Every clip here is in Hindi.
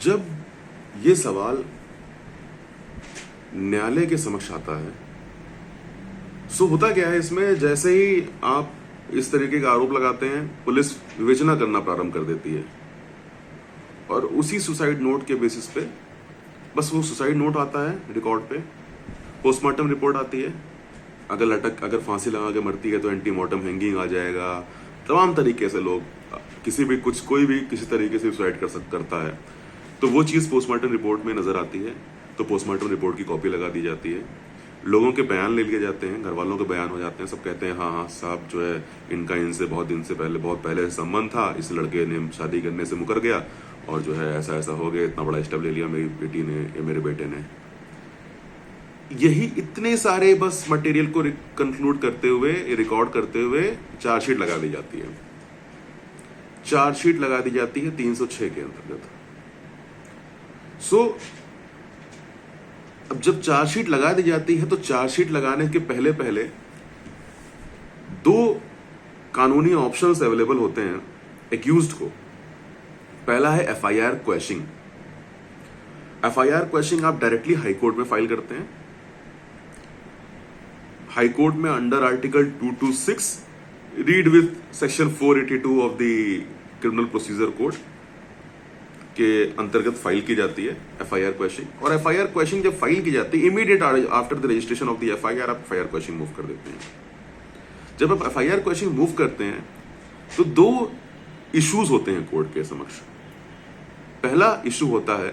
जब ये सवाल न्यायालय के समक्ष आता है, सो होता क्या है इसमें, जैसे ही आप इस तरीके का आरोप लगाते हैं, पुलिस विवेचना करना प्रारंभ कर देती है और उसी सुसाइड नोट के बेसिस पे, बस वो सुसाइड नोट आता है रिकॉर्ड पे, पोस्टमार्टम रिपोर्ट आती है, अगर फांसी लगा के मरती है तो एंटीमार्टम हैंगिंग आ जाएगा, तमाम तरीके से लोग कोई भी किसी तरीके से सुसाइड करता है, तो वो चीज़ पोस्टमार्टम रिपोर्ट में नजर आती है, तो पोस्टमार्टम रिपोर्ट की कॉपी लगा दी जाती है, लोगों के बयान ले लिए जाते हैं, घर वालों के बयान हो जाते हैं, सब कहते हैं हाँ साहब जो है इनका इनसे बहुत पहले से संबंध था, इस लड़के ने शादी करने से मुकर गया और जो है ऐसा ऐसा हो गया, इतना बड़ा स्टेप ले लिया मेरी बेटी ने या मेरे बेटे ने। यही इतने सारे बस मटेरियल को कंक्लूड करते हुए, रिकॉर्ड करते हुए चार्जशीट लगा दी जाती है। चार्जशीट लगा दी जाती है 306 के अंतर्गत। अब जब चार्जशीट लगा दी जाती है तो चार्जशीट लगाने के पहले पहले दो कानूनी ऑप्शंस अवेलेबल होते हैं एक्यूज्ड को। पहला है एफआईआर क्वेशिंग। एफआईआर क्वेशिंग आप डायरेक्टली हाई कोर्ट में फाइल करते हैं। हाई कोर्ट में under article 226 read with section 482 of the criminal procedure code के अंतर्गत फाइल की जाती है एफआईआर क्वेशिंग। और एफआईआर क्वेशिंग जब फाइल की जाती है, immediate after the registration of the FIR आप एफआईआर क्वेशिंग मूव कर देते हैं। जब आप एफआईआर क्वेशिंग मूव करते हैं तो दो इश्यूज होते हैं कोर्ट के समक्ष। पहला इशू होता है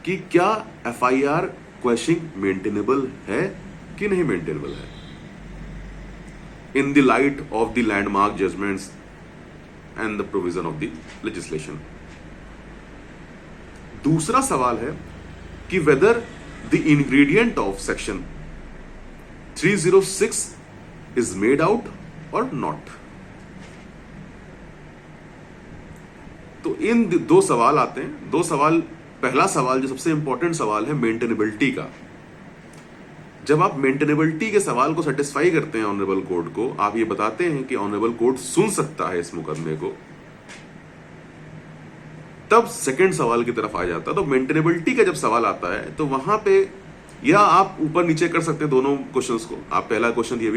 कि क्या एफआईआर क्वेशिंग मेंटेनेबल है कि नहीं मेंटेनेबल है इन the light of the landmark judgements and the provision of the legislation. दूसरा सवाल है कि whether the ingredient of section 306 is made out और नॉट। तो इन दो सवाल आते हैं। दो सवाल, पहला सवाल जो सबसे इंपॉर्टेंट सवाल है मेंटेनेबिलिटी का। जब आप मेंटेनेबिलिटी के सवाल को सेटिस्फाई करते हैं ऑनरेबल कोर्ट को, आप ये बताते हैं कि ऑनरेबल कोर्ट सुन सकता है इस मुकदमे को, तब सेकंड सवाल की तरफ आ जाता है। तो मेंटेनेबिलिटी का जब सवाल आता है तो वहां पे या आप ऊपर नीचे कर सकते हैं दोनों क्वेश्चंस को। आप पहला क्वेश्चन ये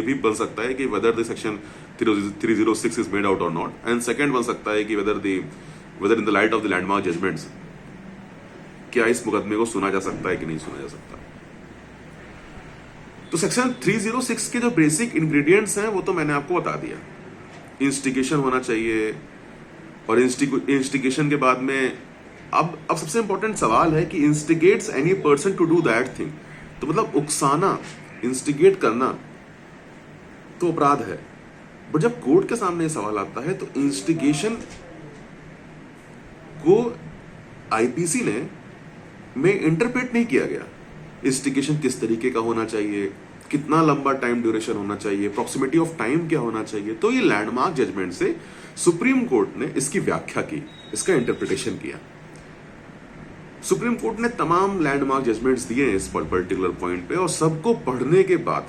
भी बन सकता है कि whether the section 306 is made out और नॉट, एंड सेकंड बन सकता है कि whether in the light of the landmark judgments क्या इस मुकदमे को सुना जा सकता है कि नहीं सुना जा सकता। तो सेक्शन 306 के जो बेसिक इंग्रेडिएंट्स हैं वो तो मैंने आपको बता दिया। इंस्टिगेशन होना चाहिए, और इंस्टिगेशन के बाद में अब सबसे इंपॉर्टेंट सवाल है कि instigates any person to do that thing. तो मतलब उकसाना, इंस्टिगेट करना तो अपराध है। बट जब कोर्ट के सामने ये सवाल आता है तो इंस्टिगेशन को आईपीसी में इंटरप्रेट नहीं किया गया। इंस्टिगेशन किस तरीके का होना चाहिए, कितना लंबा टाइम ड्यूरेशन होना चाहिए, प्रॉक्सिमिटी ऑफ टाइम क्या होना चाहिए। तो ये लैंडमार्क जजमेंट से सुप्रीम कोर्ट ने इसकी व्याख्या की, इसका इंटरप्रिटेशन किया। सुप्रीम कोर्ट ने तमाम लैंडमार्क जजमेंट्स दिए इस पर्टिकुलर पॉइंट पे, और सबको पढ़ने के बाद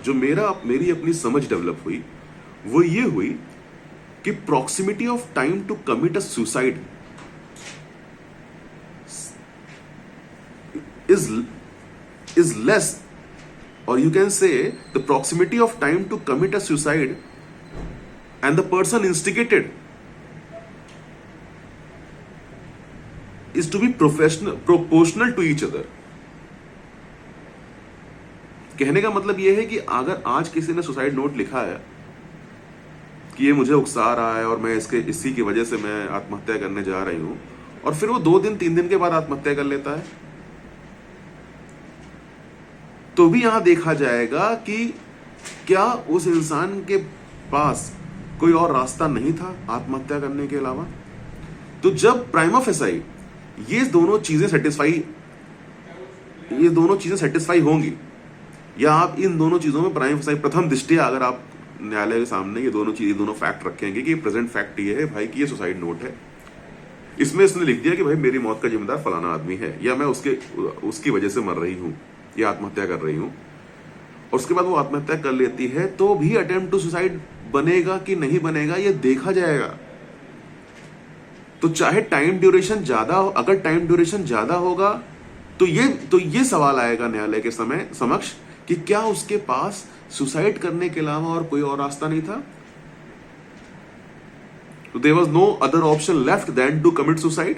जो मेरी अपनी समझ डेवलप हुई वो ये हुई कि proximity of time to commit a suicide is less, or you can say the proximity of time to commit a suicide and the person instigated is to be proportional to each other। कहने का मतलब यह है कि अगर आज किसी ने सुसाइड नोट लिखा है कि ये मुझे उकसा रहा है और मैं इसी की वजह से मैं आत्महत्या करने जा रही हूं, और फिर वो 2 दिन 3 दिन के बाद आत्महत्या कर लेता है, तो भी यहां देखा जाएगा कि क्या उस इंसान के पास कोई और रास्ता नहीं था आत्महत्या करने के अलावा। तो जब प्राइमा फेसाई ये दोनों चीजें सेटिस्फाई होंगी, या आप इन दोनों चीजों में प्राइमा फेसाई प्रथम दृष्टया अगर आप न्यायालय के सामने ये दोनों फैक्ट रखेंगे कि प्रेजेंट फैक्ट ये है भाई कि ये सुसाइड नोट है, इसमें इसने लिख दिया कि भाई मेरी मौत का जिम्मेदार फलाना आदमी है, या मैं उसकी वजह से मर रही हूं या आत्महत्या कर रही हूं, और उसके बाद वो आत्महत्या कर लेती है, तो भी अटेम्प्ट टू सुसाइड बनेगा कि नहीं बनेगा ये देखा जाएगा। तो चाहे टाइम ड्यूरेशन ज्यादा हो, अगर टाइम ड्यूरेशन ज्यादा होगा तो ये सवाल आएगा न्यायालय के समक्ष कि क्या उसके पास सुसाइड करने के अलावा और कोई और रास्ता नहीं था? तो there was no other option left than to commit suicide.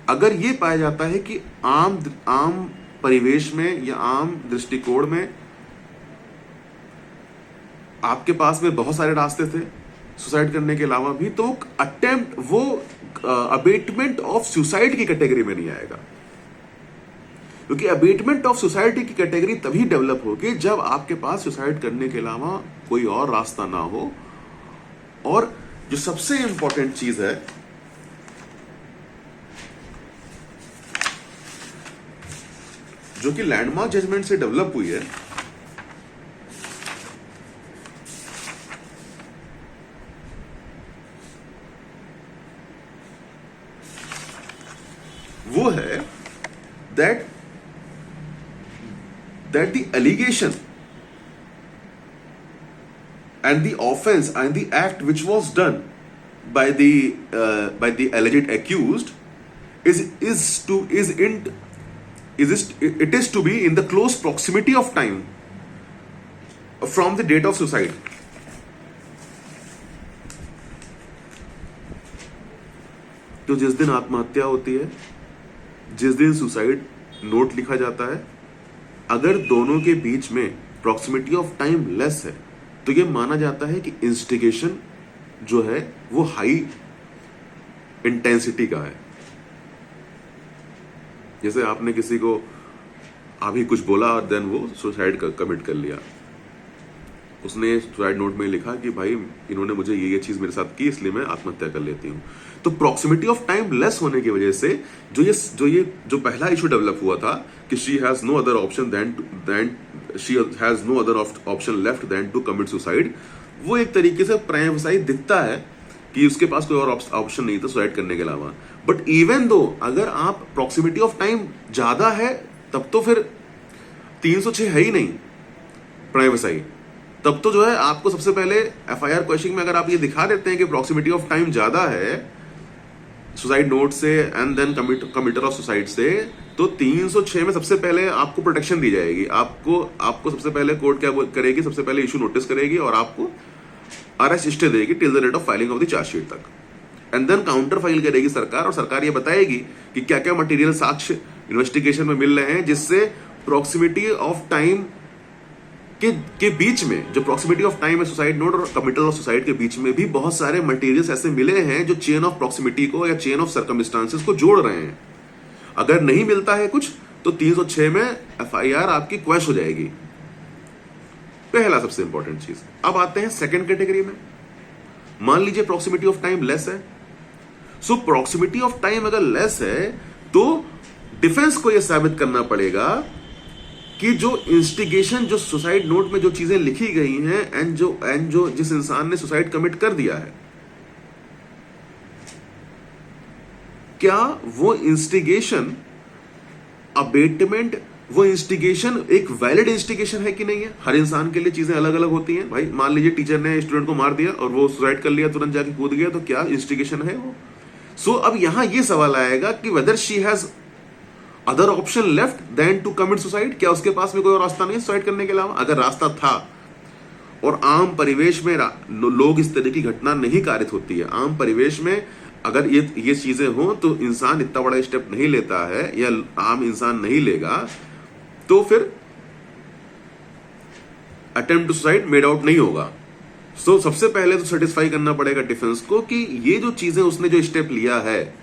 अगर ये पाया जाता है कि आम परिवेश में या आम दृष्टिकोण में आपके पास में बहुत सारे रास्ते थे सुसाइड करने के अलावा भी, तो वो अबेटमेंट ऑफ सुसाइड की कैटेगरी में नहीं आएगा। क्योंकि अबेटमेंट ऑफ सुसाइड की कैटेगरी तभी डेवलप होगी जब आपके पास सुसाइड करने के अलावा कोई और रास्ता ना हो। और जो सबसे इंपॉर्टेंट चीज है, जो कि लैंडमार्क जजमेंट से डेवलप हुई है, वो है that the allegation and the offense and the act which was done by the alleged accused it is to be in the close proximity of time from the date of suicide. तो जिस दिन आत्महत्या होती है, जिस दिन सुसाइड नोट लिखा जाता है, अगर दोनों के बीच में प्रॉक्सिमिटी ऑफ टाइम लेस है तो यह माना जाता है कि इंस्टिगेशन जो है वो हाई इंटेंसिटी का है। जैसे आपने किसी को अभी कुछ बोला और देन वो सुसाइड कमिट कर लिया, उसने सुसाइड नोट में लिखा कि भाई इन्होंने मुझे ये चीज मेरे साथ की इसलिए मैं आत्महत्या कर लेती हूं। तो प्रॉक्सिमिटी ऑफ टाइम लेस होने की वजह से जो पहला इशू डेवलप हुआ था कि she has no other option left than to commit suicide, वो एक तरीके से प्राइम वसाई दिखता है कि उसके पास कोई और ऑप्शन नहीं था सुसाइड करने के अलावा। बट इवन दो अगर आप प्रॉक्सिमिटी ऑफ टाइम ज्यादा है तब तो फिर 306 है ही नहीं प्राइम वसाई। तब तो जो है आपको सबसे पहले एफआईआर क्वेश्चनिंग में अगर आप ये दिखा देते हैं कि प्रॉक्सिमिटी ऑफ टाइम ज्यादा है सुसाइड नोट से एंड देन कमिटर ऑफ सुसाइड से, तो 306 में सबसे पहले आपको प्रोटेक्शन दी जाएगी। आपको सबसे पहले कोर्ट क्या करेगी, सबसे पहले इशू नोटिस करेगी और आपको अरेस्ट स्टे देगी till the date of filing of the chargesheet तक, एंड देन काउंटर फाइल करेगी सरकार, और सरकार ये बताएगी कि क्या क्या मटेरियल साक्ष्य इन्वेस्टिगेशन में मिल रहे हैं जिससे प्रॉक्सिमिटी ऑफ टाइम के बीच में, जो प्रॉक्सिमिटी ऑफ टाइम है सुसाइड नोट और कमिटल ऑफ सुसाइड के बीच में भी बहुत सारे मटेरियल्स ऐसे मिले हैं जो चेन ऑफ प्रॉक्सिमिटी को या चेन ऑफ सर्कमस्टांसेस को जोड़ रहे हैं। अगर नहीं मिलता है कुछ तो 306 में एफआईआर आपकी क्वैश हो जाएगी। पहला सबसे इंपॉर्टेंट चीज। अब आते हैं सेकंड कैटेगरी में। मान लीजिए प्रॉक्सिमिटी ऑफ टाइम लेस है। सो प्रॉक्सिमिटी ऑफ टाइम अगर लेस है तो डिफेंस को यह साबित करना पड़ेगा कि जो इंस्टिगेशन, जो सुसाइड नोट में जो चीजें लिखी गई हैं एंड जो जिस इंसान ने सुसाइड कमिट कर दिया है, क्या वो इंस्टिगेशन अबेटमेंट, वो इंस्टिगेशन एक वैलिड इंस्टिगेशन है कि नहीं है। हर इंसान के लिए चीजें अलग अलग होती हैं। भाई मान लीजिए टीचर ने स्टूडेंट को मार दिया और वो सुसाइड कर लिया, तुरंत जाके कूद गया, तो क्या इंस्टिगेशन है वो? सो अब यहां ये सवाल आएगा कि whether she has other option left than to commit suicide, क्या उसके पास में कोई और रास्ता नहीं है सुसाइड करने के अलावा? अगर रास्ता था और आम परिवेश में लोग इस तरह की घटना नहीं कारित होती है, आम परिवेश में अगर ये चीजें हो तो इंसान इतना बड़ा स्टेप नहीं लेता है या आम इंसान नहीं लेगा, तो फिर attempt to suicide made out नहीं होगा। सो सबसे पहले तो सेटिस्फाई करना पड़ेगा डिफेंस को कि ये जो चीजें उसने जो स्टेप लिया है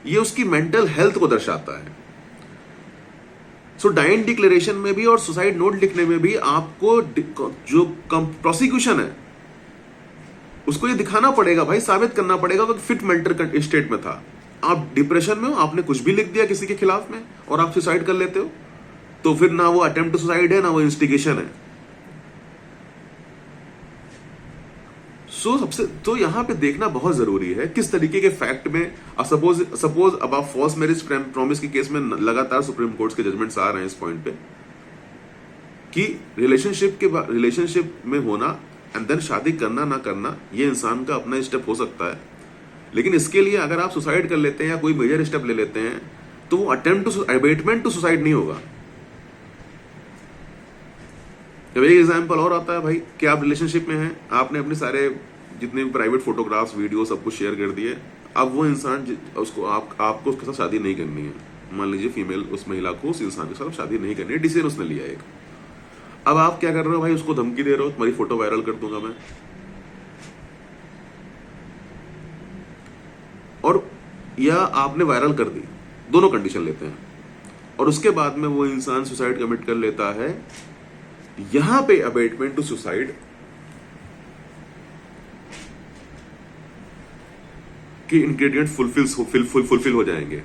ये उसकी मेंटल हेल्थ को दर्शाता है। सो डाइंग डिक्लेरेशन में भी और सुसाइड नोट लिखने में भी आपको जो प्रोसिक्यूशन है उसको ये दिखाना पड़ेगा, भाई साबित करना पड़ेगा कि फिट मेंटल स्टेट में था। आप डिप्रेशन में हो, आपने कुछ भी लिख दिया किसी के खिलाफ में और आप सुसाइड कर लेते हो, तो फिर ना वो अटेम्प्ट टू सुसाइड है ना वो इंस्टिगेशन है। तो यहां पे देखना बहुत जरूरी है किस तरीके के फैक्ट में। सपोज अब आप फॉल्स मैरिज प्रॉमिस के केस में लगातार सुप्रीम कोर्ट के जजमेंट्स आ रहे हैं इस पॉइंट पे कि रिलेशनशिप में होना एंड देन शादी करना ना करना ये इंसान का अपना स्टेप हो सकता है। लेकिन इसके लिए अगर आप सुसाइड कर लेते हैं या कोई मेजर स्टेप ले लेते हैं तो वो attempt to abetment to suicide नहीं होगा। अब एक एग्जाम्पल और आता है भाई कि आप रिलेशनशिप में हैं, आपने अपने सारे जितने भी प्राइवेट फोटोग्राफ्स वीडियो सब कुछ शेयर कर दिए। अब वो इंसान उसको आपको उसके साथ शादी नहीं करनी है, मान लीजिए फीमेल उस महिला को उस इंसान के साथ शादी नहीं करनी है, डिसीजन उसने लिया एक। अब आप क्या कर रहे हो भाई, उसको धमकी दे रहे हो तुम्हारी फोटो वायरल कर दूंगा मैं, और या आपने वायरल कर दी, दोनों कंडीशन लेते हैं, और उसके बाद में वो इंसान सुसाइड कमिट कर लेता है। यहां पे अबेटमेंट टू सुसाइड के इंग्रेडिएंट फुलफिल हो जाएंगे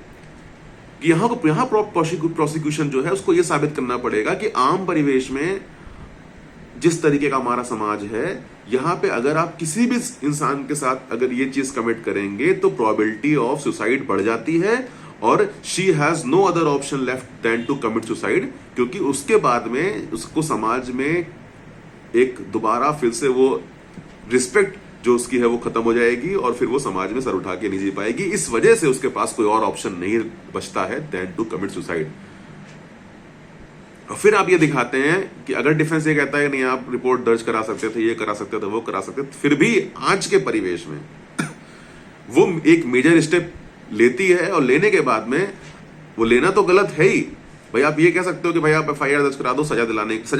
कि यहां प्रोसिक्यूशन जो है उसको यह साबित करना पड़ेगा कि आम परिवेश में जिस तरीके का हमारा समाज है, यहां पे अगर आप किसी भी इंसान के साथ अगर ये चीज कमिट करेंगे तो प्रोबेबिलिटी ऑफ सुसाइड बढ़ जाती है, और she has no other option left than to commit suicide, क्योंकि उसके बाद में उसको समाज में एक दोबारा फिर से वो रिस्पेक्ट जो उसकी है वो खत्म हो जाएगी, और फिर वो समाज में सर उठा के नहीं जी पाएगी। इस वजह से उसके पास कोई और ऑप्शन नहीं बचता है देन टू कमिट सुसाइड। और फिर आप ये दिखाते हैं कि अगर डिफेंस ये कहता है नहीं आप रिपोर्ट दर्ज करा सकते थे, ये करा सकते थे, वो करा सकते थे, फिर भी आज के परिवेश में वो एक मेजर स्टेप लेती है, और लेने के बाद में वो लेना तो गलत है ही भाई। आप ये कह सकते हो कि भाई आप एफआईआर दर्ज करा दो, सजा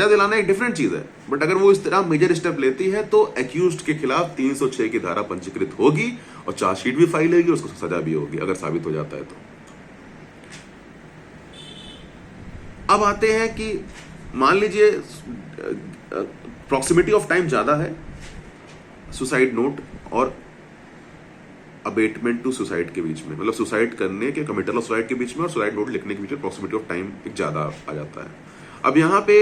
दिलाना एक डिफरेंट चीज है, बट अगर वो इस तरह मेजर स्टेप लेती है तो एक्यूज्ड के खिलाफ 306 की धारा पंजीकृत होगी और चार्जशीट भी फाइल होगी, उसको सजा भी होगी अगर साबित हो जाता है तो। अब आते हैं कि मान लीजिए प्रॉक्सिमिटी ऑफ टाइम ज्यादा है सुसाइड नोट और अबेटमेंट टू सुसाइड के बीच में, मतलब सुसाइड करने के कमिटल ऑफ सुसाइड के बीच में और सुसाइड नोट लिखने के बीच में प्रॉक्सिमिटी ऑफ टाइम एक ज्यादा आ जाता है। अब यहाँ पे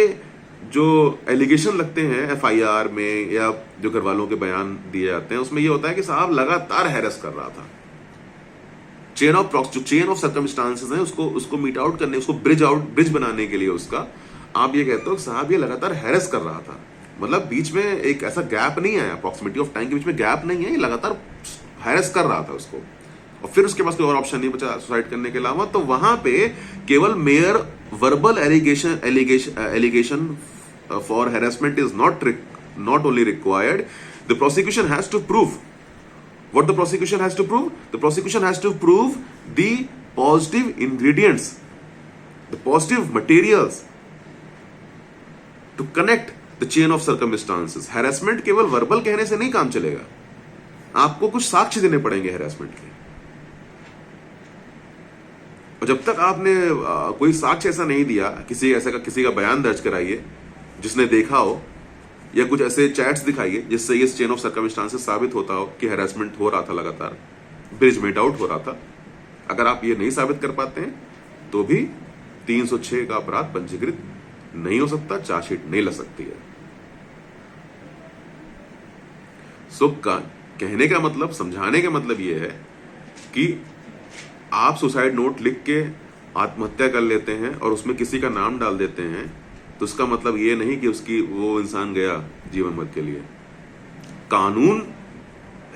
जो एलिगेशन लगते हैं एफआईआर में या जो घर वालों के बयान दिए जाते हैं उसमें ये होता है कि साहब लगातार हैरेस कर रहा था। चेन ऑफ सर्कमस्टांसेस है उसको मीट आउट करने, उसको ब्रिज बनाने के लिए उसका आप ये कहते हो साहब ये लगातार हैरेस कर रहा था, मतलब बीच में एक ऐसा गैप नहीं आया, प्रॉक्सिमिटी ऑफ टाइम के बीच में गैप नहीं है, ये लगातार हैरेस कर रहा था उसको, और फिर उसके पास कोई और ऑप्शन नहीं बचा सुसाइड करने के अलावा। तो वहां पे केवल mere verbal allegation for harassment is not only required, the prosecution has to prove what the prosecution has to prove. The prosecution has to prove the positive ingredients, the positive materials to connect the chain of circumstances. harassment केवल वर्बल कहने से नहीं काम चलेगा, आपको कुछ साक्ष्य देने पड़ेंगे harassment के, और जब तक आपने कोई साक्ष्य ऐसा नहीं दिया, किसी का बयान दर्ज कराइए जिसने देखा हो, या कुछ ऐसे चैट्स दिखाइए जिससे ये चेन ऑफ सर्कमस्टांसेस साबित होता हो कि हैरेसमेंट हो रहा था, लगातार ब्रिज मेट आउट हो रहा था। अगर आप ये नहीं साबित कर पाते हैं तो भी 306 का अपराध पंजीकृत नहीं हो सकता, चार्जशीट नहीं लग सकती है। सो कहने का मतलब, समझाने का मतलब ये है कि आप सुसाइड नोट लिख के आत्महत्या कर लेते हैं और उसमें किसी का नाम डाल देते हैं तो उसका मतलब ये नहीं कि वो इंसान गया जीवन मत के लिए। कानून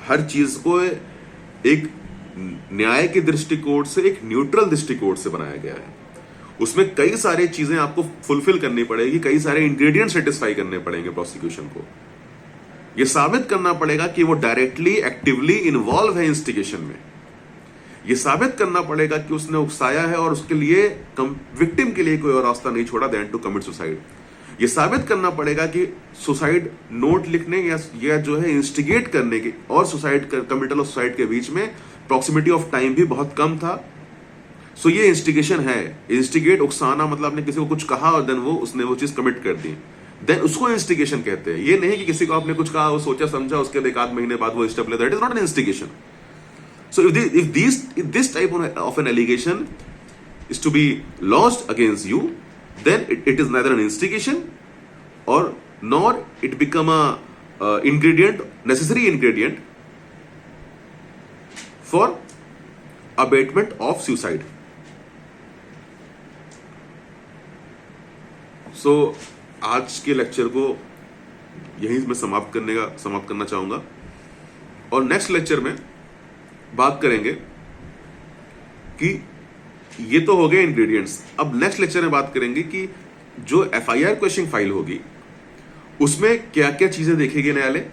हर चीज को एक न्याय के दृष्टिकोण से, एक न्यूट्रल दृष्टिकोण से बनाया गया है। उसमें कई सारी चीजें आपको फुलफिल करनी पड़ेगी, कई सारे इंग्रेडिएंट सेटिस्फाई करने पड़ेंगे प्रोसिक्यूशन को। यह साबित करना पड़ेगा कि वो डायरेक्टली एक्टिवली इन्वॉल्व है इंस्टिगेशन में, ये साबित करना पड़ेगा कि उसने उकसाया है और उसके लिए विक्टिम के लिए कोई और रास्ता नहीं छोड़ा देन टू कमिट सुसाइड। ये साबित करना पड़ेगा कि सुसाइड नोट लिखने या जो है इंस्टिगेट करने के और सुसाइड कमिटल ऑफ सुसाइड के बीच में प्रॉक्सिमिटी ऑफ टाइम भी बहुत कम था। सो ये इंस्टिगेशन है। इंस्टिगेट, उकसाना मतलब आपने किसी को कुछ कहा और देन उसने वो चीज कमिट कर दी, देन उसको इंस्टिगेशन कहते हैं। ये नहीं कि किसी को आपने कुछ कहा, वो सोचा समझा, उसके एक आध महीने बाद वो स्टेप लेता, it is not an instigation. So if this type of an allegation is to be lodged against you, then it is neither an instigation or nor it become a necessary ingredient for abatement of suicide. So आज के लेक्चर को यहीं मैं समाप्त करना चाहूंगा, और नेक्स्ट लेक्चर में बात करेंगे कि ये तो हो गए इंग्रेडिएंट्स। अब नेक्स्ट लेक्चर में बात करेंगे कि जो एफआईआर क्वेश्चन फाइल होगी उसमें क्या क्या चीजें देखेगी न्यायालय।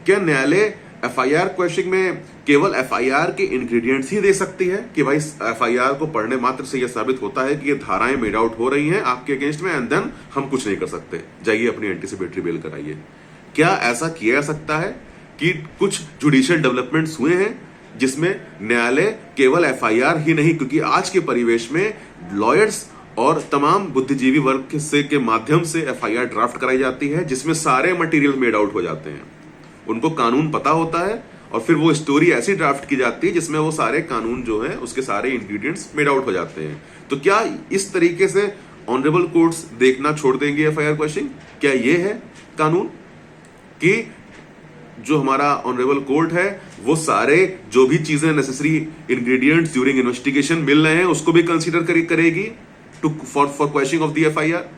क्या न्यायालय एफआईआर क्वेश्चन में केवल एफआईआर के इंग्रेडिएंट्स ही दे सकती है कि भाई एफआईआर को पढ़ने मात्र से यह साबित होता है कि ये धाराएं मेड आउट हो रही हैं आपके अगेंस्ट में, एंड देन हम कुछ नहीं कर सकते, जाइए अपनी एंटीसिपेटरी बेल कराइए। क्या ऐसा किया जा सकता है कि कुछ जुडिशियल डेवलपमेंट्स हुए हैं जिसमें न्यायालय केवल एफआईआर ही नहीं, क्योंकि आज के परिवेश में लॉयर्स और तमाम बुद्धिजीवी वर्ग से के माध्यम से एफआईआर ड्राफ्ट कराई जाती है जिसमें सारे मटेरियल मेड आउट हो जाते हैं। उनको कानून पता होता है और फिर वो स्टोरी ऐसी ड्राफ्ट की जाती है जिसमें वो सारे कानून जो है उसके सारे इंग्रेडिएंट्स मेड आउट हो जाते हैं। तो क्या इस तरीके से ऑनरेबल कोर्ट्स देखना छोड़ देंगे एफआईआर क्वेश्चन? क्या ये है कानून कि जो हमारा ऑनरेबल कोर्ट है वो सारे जो भी चीजें नेसेसरी इंग्रेडिएंट्स ड्यूरिंग इन्वेस्टिगेशन मिल रहे हैं उसको भी कंसीडर करेगी to for question of the FIR?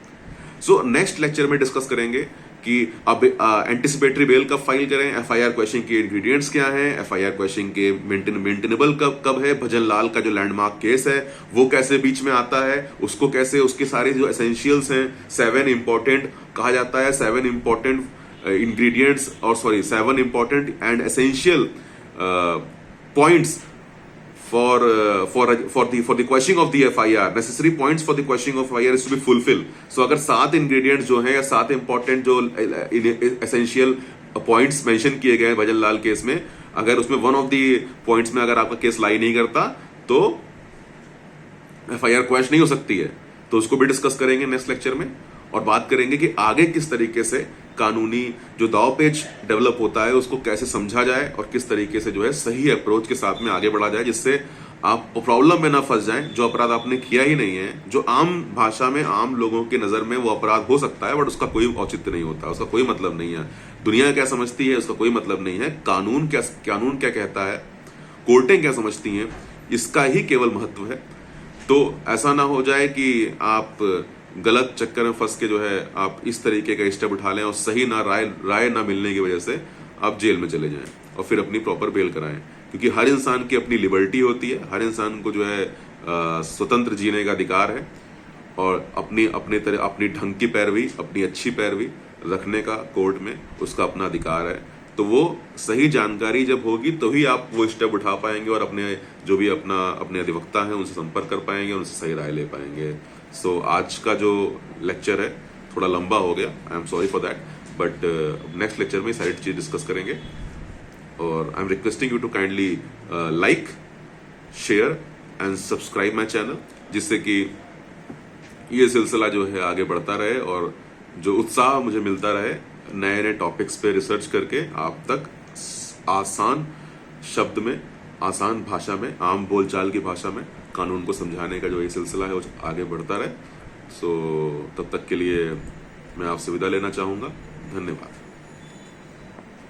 So next lecture में डिस्कस करेंगे कि अब एंटीसिपेटरी बेल कब फाइल करें, एफआईआर क्वेश्चन के इंग्रेडिएंट्स क्या हैं, एफआईआर क्वेश्चन के मेंटेनेबल कब है, भजन लाल का जो लैंडमार्क केस है वो कैसे बीच में आता है, उसको कैसे, उसके सारे जो एसेंशियल्स हैं 7 इंपॉर्टेंट कहा जाता है, 7 इंपॉर्टेंट इंग्रेडिएंट्स और 7 important and essential points for the questioning of the FIR, necessary points for the questioning of FIR is to be fulfilled. So अगर 7 ingredients जो हैं या 7 important जो essential points mention किए गए हैं भजन लाल केस में, अगर उसमें one of the points में अगर आपका केस लाई नहीं करता तो FIR क्वेश्चन नहीं हो सकती है। तो उसको भी डिस्कस करेंगे नेक्स्ट लेक्चर में और बात करेंगे कि आगे किस तरीके से कानूनी जो दाव पेच डेवलप होता है उसको कैसे समझा जाए और किस तरीके से जो है सही अप्रोच के साथ में आगे बढ़ा जाए जिससे आप प्रॉब्लम में ना फंस जाएं। जो अपराध आपने किया ही नहीं है, जो आम भाषा में आम लोगों की नजर में वो अपराध हो सकता है बट उसका कोई औचित्य नहीं होता, उसका कोई मतलब नहीं है। दुनिया क्या समझती है उसका कोई मतलब नहीं है। कानून क्या कहता है, कोर्टें क्या समझती हैं, इसका ही केवल महत्व है। तो ऐसा ना हो जाए कि आप गलत चक्कर में फंस के जो है आप इस तरीके का स्टेप उठा लें और सही ना राय ना मिलने की वजह से आप जेल में चले जाएं और फिर अपनी प्रॉपर बेल कराएं। क्योंकि हर इंसान की अपनी लिबर्टी होती है, हर इंसान को जो है स्वतंत्र जीने का अधिकार है और अपनी ढंग की पैरवी, अपनी अच्छी पैरवी रखने का कोर्ट में उसका अपना अधिकार है। तो वो सही जानकारी जब होगी तो ही आप वो स्टेप उठा पाएंगे और अपने जो भी अपने अधिवक्ता हैं उनसे संपर्क कर पाएंगे, उनसे सही राय ले पाएंगे। सो आज का जो लेक्चर है थोड़ा लंबा हो गया, I am sorry for that, but next lecture में सारी चीज डिस्कस करेंगे। और I am requesting you to kindly like, share and subscribe my channel, जिससे कि ये सिलसिला जो है आगे बढ़ता रहे और जो उत्साह मुझे मिलता रहे नए नए टॉपिक्स पे रिसर्च करके आप तक आसान शब्द में, आसान भाषा में, आम बोलचाल की भाषा में कानून को समझाने का जो ये सिलसिला है वो आगे बढ़ता रहे। सो तब तक के लिए मैं आपसे विदा लेना चाहूँगा। धन्यवाद।